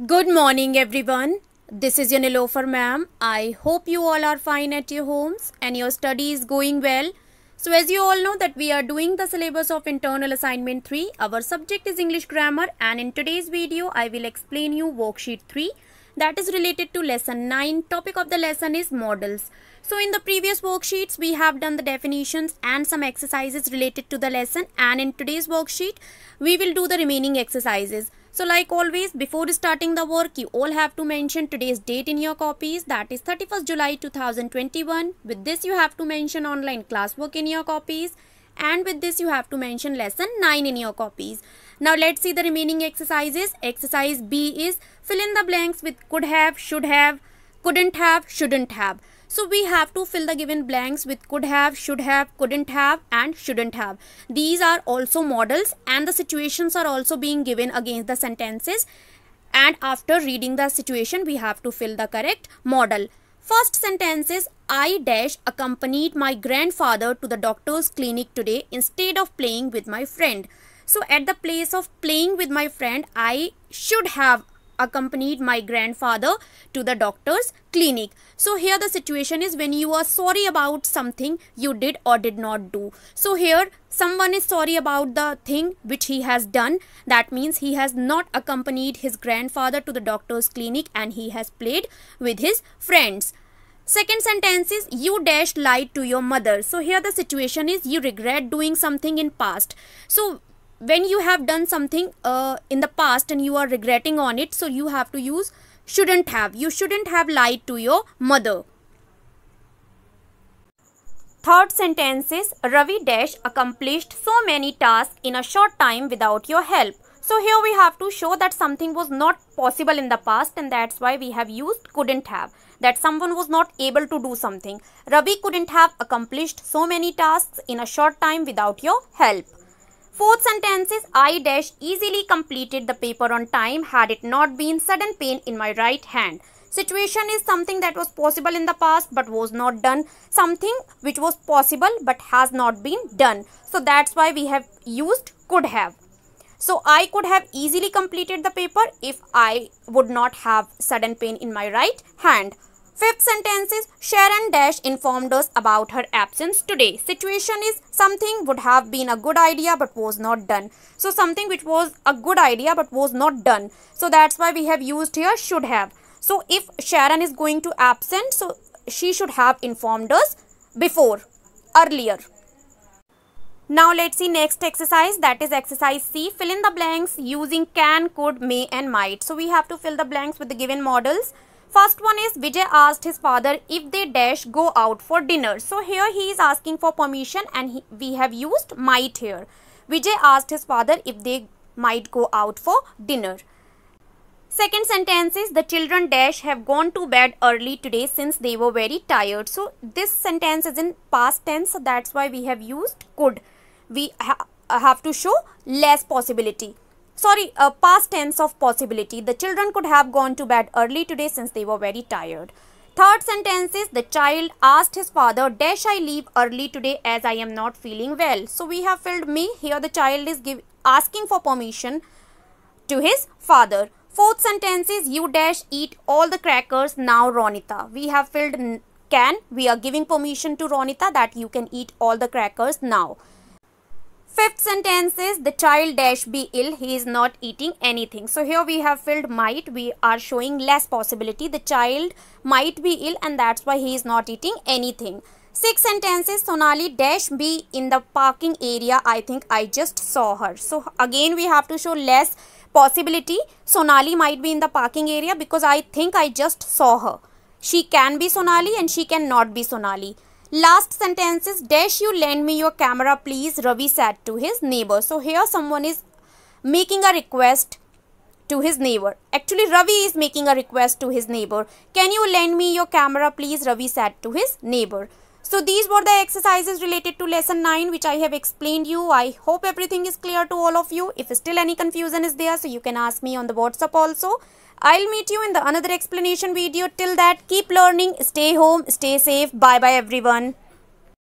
Good morning, everyone. This is your Nilofer ma'am. I hope you all are fine at your homes and your study is going well. So as you all know that we are doing the syllabus of internal assignment 3. Our subject is English grammar, and in today's video I will explain you worksheet 3 that is related to lesson 9. Topic of the lesson is models. So in the previous worksheets we have done the definitions and some exercises related to the lesson, and in today's worksheet we will do the remaining exercises. So like always, before starting the work, you all have to mention today's date in your copies, that is 31st July 2021. With this you have to mention online classwork in your copies, and with this you have to mention lesson 9 in your copies. Now let's see the remaining exercises. Exercise B is fill in the blanks with could have, should have, couldn't have, shouldn't have. So we have to fill the given blanks with could have, should have, couldn't have and shouldn't have. These are also models, and the situations are also being given against the sentences, and after reading the situation we have to fill the correct model. First sentence is I dash accompanied my grandfather to the doctor's clinic today instead of playing with my friend. So at the place of playing with my friend, I should have accompanied my grandfather to the doctor's clinic. So here the situation is when you are sorry about something you did or did not do. So here someone is sorry about the thing which he has done. That means he has not accompanied his grandfather to the doctor's clinic and he has played with his friends. Second sentence is you dash lied to your mother. So here the situation is you regret doing something in past. So when you have done something in the past and you are regretting on it, so you have to use shouldn't have. You shouldn't have lied to your mother. Third sentence is Ravi dash accomplished so many tasks in a short time without your help. So here we have to show that something was not possible in the past, and that's why we have used couldn't have. That someone was not able to do something. Ravi couldn't have accomplished so many tasks in a short time without your help. Fourth sentence is I dash easily completed the paper on time had it not been sudden pain in my right hand. Situation is something that was possible in the past but was not done. Something which was possible but has not been done. So that's why we have used could have. So I could have easily completed the paper if I would not have sudden pain in my right hand. Fifth sentence is Sharon dash informed us about her absence today. Situation is something would have been a good idea but was not done. So something which was a good idea but was not done. So that's why we have used here should have. So if Sharon is going to absent, so she should have informed us before, earlier. Now let's see next exercise, that is exercise C. Fill in the blanks using can, could, may and might. So we have to fill the blanks with the given models. First one is Vijay asked his father if they dash go out for dinner. So here he is asking for permission and we have used might here. Vijay asked his father if they might go out for dinner. Second sentence is the children dash have gone to bed early today since they were very tired. So this sentence is in past tense, so that's why we have used could. We have to show less possibility. Past tense of possibility. The children could have gone to bed early today since they were very tired. Third sentence is the child asked his father, dash I leave early today as I am not feeling well. So we have filled me. Here the child is asking for permission to his father. Fourth sentence is you dash eat all the crackers now Ronita. We have filled can. We are giving permission to Ronita that you can eat all the crackers now. Fifth sentence is the child dash be ill, he is not eating anything. So here we have filled might, we are showing less possibility. The child might be ill and that's why he is not eating anything. Sixth sentence is Sonali dash be in the parking area, I think I just saw her. So again we have to show less possibility. Sonali might be in the parking area because I think I just saw her. She can be Sonali and she cannot be Sonali. Last sentence is dash you lend me your camera please, Ravi said to his neighbor. So here someone is making a request to his neighbor. Actually Ravi is making a request to his neighbor. Can you lend me your camera please, Ravi said to his neighbor. So these were the exercises related to lesson 9 which I have explained you. I hope everything is clear to all of you. If still any confusion is there, so you can ask me on the WhatsApp also. I'll meet you in the another explanation video. Till that, keep learning, stay home, stay safe. Bye bye everyone.